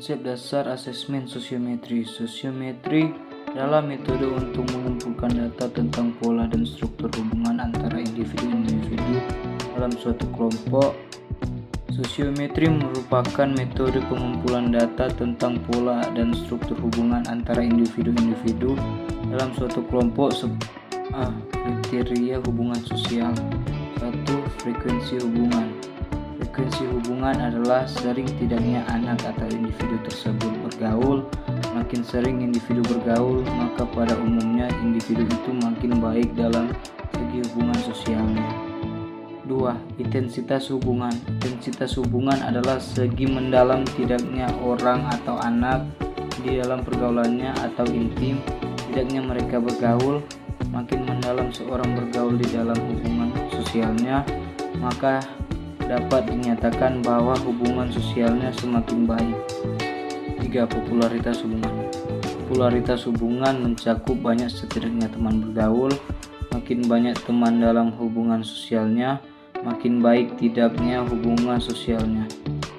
Konsep dasar asesmen sosiometri. Sosiometri adalah metode untuk mengumpulkan data tentang pola dan struktur hubungan antara individu-individu dalam suatu kelompok. Sosiometri merupakan metode pengumpulan data tentang pola dan struktur hubungan antara individu-individu dalam suatu kelompok. Kriteria hubungan sosial. 1. Frekuensi hubungan. Frekuensi hubungan adalah sering tidaknya anak atau individu tersebut bergaul. Makin sering individu bergaul, maka pada umumnya individu itu makin baik dalam segi hubungan sosialnya. 2. Intensitas hubungan. Intensitas hubungan adalah segi mendalam tidaknya orang atau anak di dalam pergaulannya atau intim. Tidaknya mereka bergaul. Makin mendalam seorang bergaul di dalam hubungan sosialnya, maka dapat dinyatakan bahwa hubungan sosialnya semakin baik. 3. Popularitas hubungan. Popularitas hubungan mencakup banyak setidaknya teman bergaul. Makin banyak teman dalam hubungan sosialnya, makin baik tidaknya hubungan sosialnya.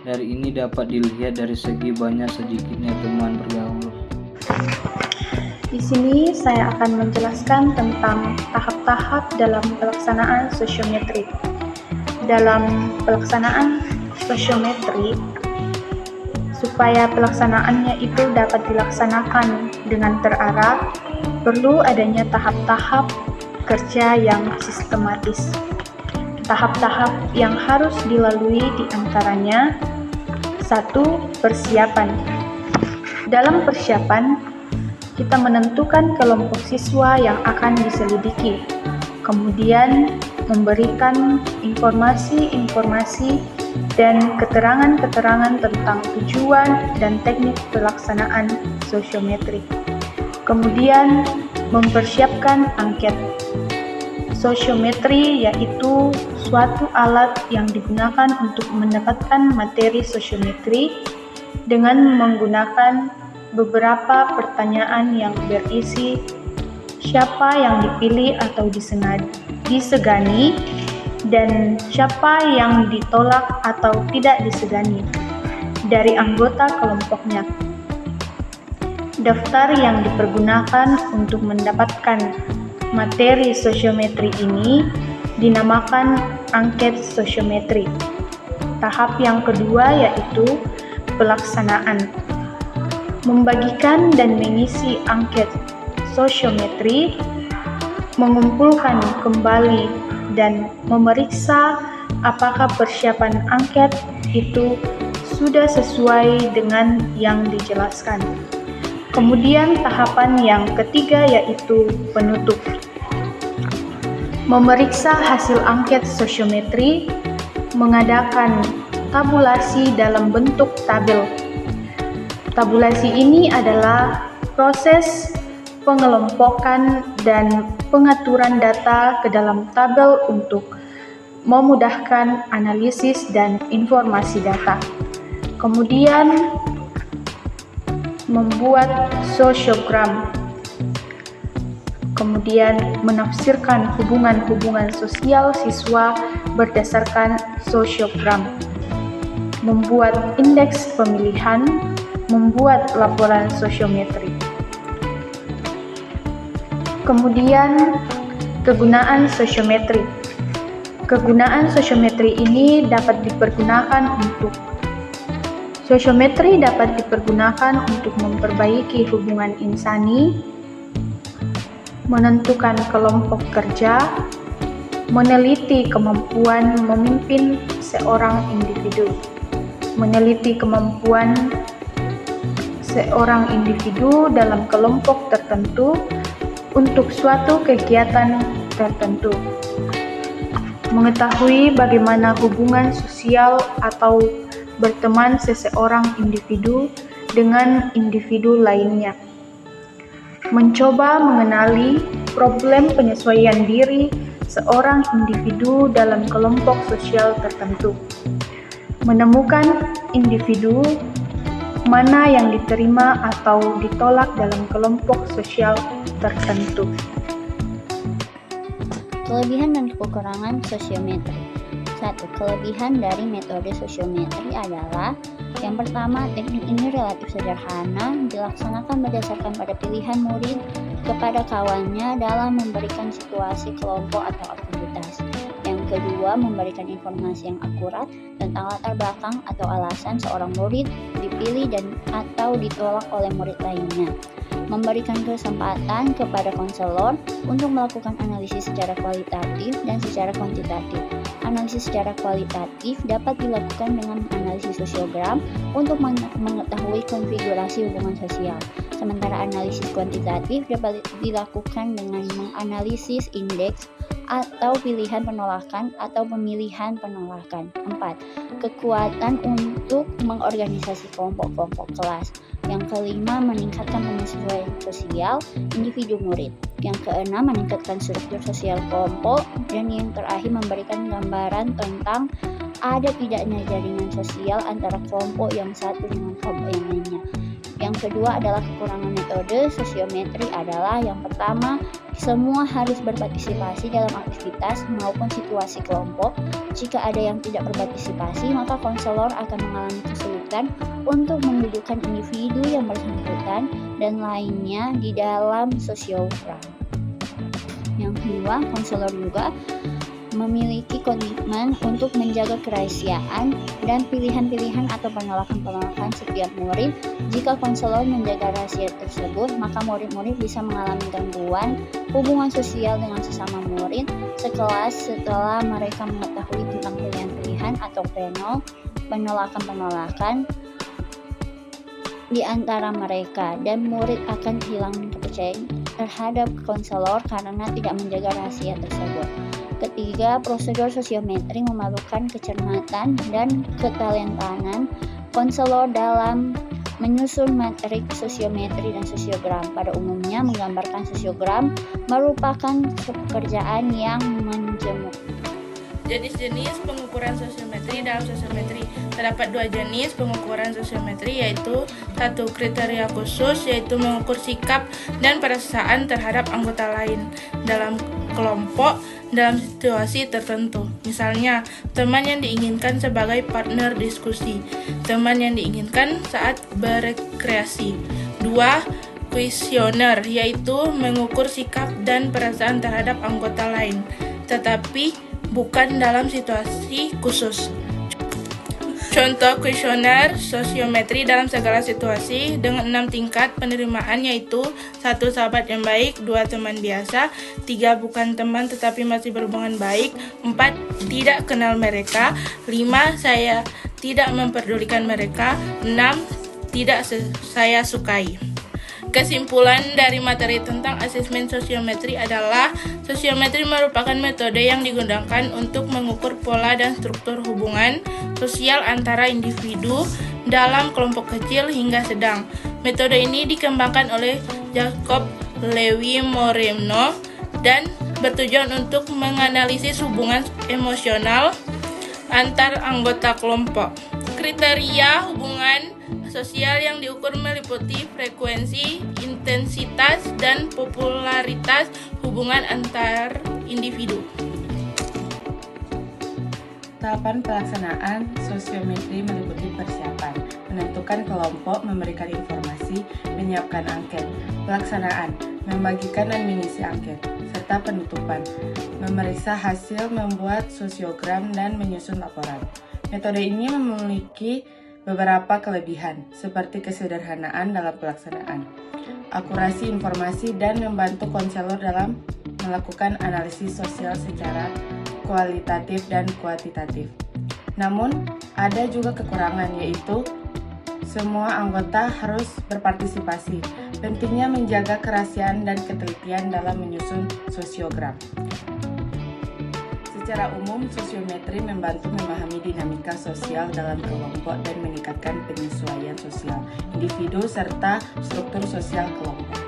Dari ini dapat dilihat dari segi banyak sedikitnya teman bergaul. Di sini saya akan menjelaskan tentang tahap-tahap dalam pelaksanaan sosiometri. Dalam pelaksanaan sosiometri, supaya pelaksanaannya itu dapat dilaksanakan dengan terarah, perlu adanya tahap-tahap kerja yang sistematis. Tahap-tahap yang harus dilalui diantaranya: 1. Persiapan. Dalam persiapan, kita menentukan kelompok siswa yang akan diselidiki, kemudian memberikan informasi-informasi dan keterangan-keterangan tentang tujuan dan teknik pelaksanaan sosiometri. Kemudian mempersiapkan angket. Sosiometri yaitu suatu alat yang digunakan untuk mendapatkan materi sosiometri dengan menggunakan beberapa pertanyaan yang berisi siapa yang dipilih atau disegani dan siapa yang ditolak atau tidak disegani dari anggota kelompoknya. Daftar yang dipergunakan untuk mendapatkan materi sosiometri ini dinamakan angket sosiometri. Tahap yang kedua yaitu pelaksanaan. Membagikan dan mengisi angket sosiometri, mengumpulkan kembali dan memeriksa apakah persiapan angket itu sudah sesuai dengan yang dijelaskan. Kemudian tahapan yang ketiga yaitu penutup. Memeriksa hasil angket sosiometri, mengadakan tabulasi dalam bentuk tabel. Tabulasi ini adalah proses pengelompokan dan pengaturan data ke dalam tabel untuk memudahkan analisis dan informasi data. Kemudian membuat sosiogram. Kemudian menafsirkan hubungan-hubungan sosial siswa berdasarkan sosiogram. Membuat indeks pemilihan, membuat laporan sosiometri. Kemudian kegunaan sosiometri. Kegunaan sosiometri ini dapat dipergunakan untuk memperbaiki hubungan insani, menentukan kelompok kerja, meneliti kemampuan memimpin seorang individu, meneliti kemampuan seorang individu dalam kelompok tertentu untuk suatu kegiatan tertentu, mengetahui bagaimana hubungan sosial atau berteman seseorang individu dengan individu lainnya, mencoba mengenali problem penyesuaian diri seorang individu dalam kelompok sosial tertentu, menemukan individu mana yang diterima atau ditolak dalam kelompok sosial tertentu. Kelebihan dan kekurangan sosiometri. 1. Kelebihan dari metode sosiometri adalah: yang pertama, teknik ini relatif sederhana, dilaksanakan berdasarkan pada pilihan murid kepada kawannya dalam memberikan situasi kelompok atau aktivitas. Yang kedua, memberikan informasi yang akurat tentang latar belakang atau alasan seorang murid dipilih dan atau ditolak oleh murid lainnya. Memberikan kesempatan kepada konselor untuk melakukan analisis secara kualitatif dan secara kuantitatif. Analisis secara kualitatif dapat dilakukan dengan analisis sosiogram untuk mengetahui konfigurasi hubungan sosial. Sementara analisis kuantitatif dapat dilakukan dengan menganalisis indeks atau pilihan penolakan atau pemilihan penolakan. 4. Kekuatan untuk mengorganisasi kelompok-kelompok kelas. Yang kelima, meningkatkan penyesuaian sosial individu murid. Yang keenam, meningkatkan struktur sosial kelompok. Dan yang terakhir, memberikan gambaran tentang ada tidaknya jaringan sosial antara kelompok yang satu dengan kelompok yang lainnya. Yang kedua adalah kekurangan metode sosiometri adalah: yang pertama, semua harus berpartisipasi dalam aktivitas maupun situasi kelompok. Jika ada yang tidak berpartisipasi, maka konselor akan mengalami kesulitan untuk mendudukkan individu yang bersangkutan dan lainnya di dalam sosiogram. Yang kedua, konselor juga memiliki komitmen untuk menjaga kerahasiaan dan pilihan-pilihan atau penolakan-penolakan setiap murid. Jika konselor menjaga rahasia tersebut, maka murid-murid bisa mengalami gangguan hubungan sosial dengan sesama murid sekelas setelah mereka mengetahui tentang pilihan-pilihan atau penolakan-penolakan di antara mereka, dan murid akan kehilangan kepercayaan terhadap konselor karena tidak menjaga rahasia tersebut. Ketiga, prosedur sosiometri memerlukan kecermatan dan ketalentaan konselor dalam menyusun matrik sosiometri dan sosiogram. Pada umumnya, menggambarkan sosiogram merupakan pekerjaan yang menjemuk. Jenis-jenis pengukuran sosiometri. Dalam sosiometri terdapat dua jenis pengukuran sosiometri, yaitu: 1. Kriteria khusus, yaitu mengukur sikap dan perasaan terhadap anggota lain dalam kelompok dalam situasi tertentu. Misalnya, teman yang diinginkan sebagai partner diskusi, teman yang diinginkan saat berekreasi. 2. Kuesioner, yaitu mengukur sikap dan perasaan terhadap anggota lain, tetapi bukan dalam situasi khusus. Contoh kuesioner sosiometri dalam segala situasi dengan 6 tingkat penerimaan, yaitu: 1. Sahabat yang baik, 2. Teman biasa, 3. Bukan teman tetapi masih berhubungan baik, 4. Tidak kenal mereka, 5. Saya tidak memperdulikan mereka, 6. Tidak saya sukai. Kesimpulan dari materi tentang asesmen sosiometri adalah: sosiometri merupakan metode yang digunakan untuk mengukur pola dan struktur hubungan sosial antara individu dalam kelompok kecil hingga sedang. Metode ini dikembangkan oleh Jacob Lewy Moreno dan bertujuan untuk menganalisis hubungan emosional antar anggota kelompok. Kriteria hubungan sosial yang diukur meliputi frekuensi, intensitas, dan popularitas hubungan antar individu. Tahapan pelaksanaan sosiometri meliputi persiapan, menentukan kelompok, memberikan informasi, menyiapkan angket, pelaksanaan, membagikan dan mengisi angket, serta penutupan, memeriksa hasil, membuat sosiogram, dan menyusun laporan. Metode ini memiliki beberapa kelebihan, seperti kesederhanaan dalam pelaksanaan, akurasi informasi, dan membantu konselor dalam melakukan analisis sosial secara kualitatif dan kuantitatif. Namun, ada juga kekurangan, yaitu semua anggota harus berpartisipasi. Pentingnya menjaga kerahasiaan dan ketelitian dalam menyusun sosiogram. Secara umum, sosiometri membantu memahami dinamika sosial dalam kelompok dan meningkatkan penyesuaian sosial individu serta struktur sosial kelompok.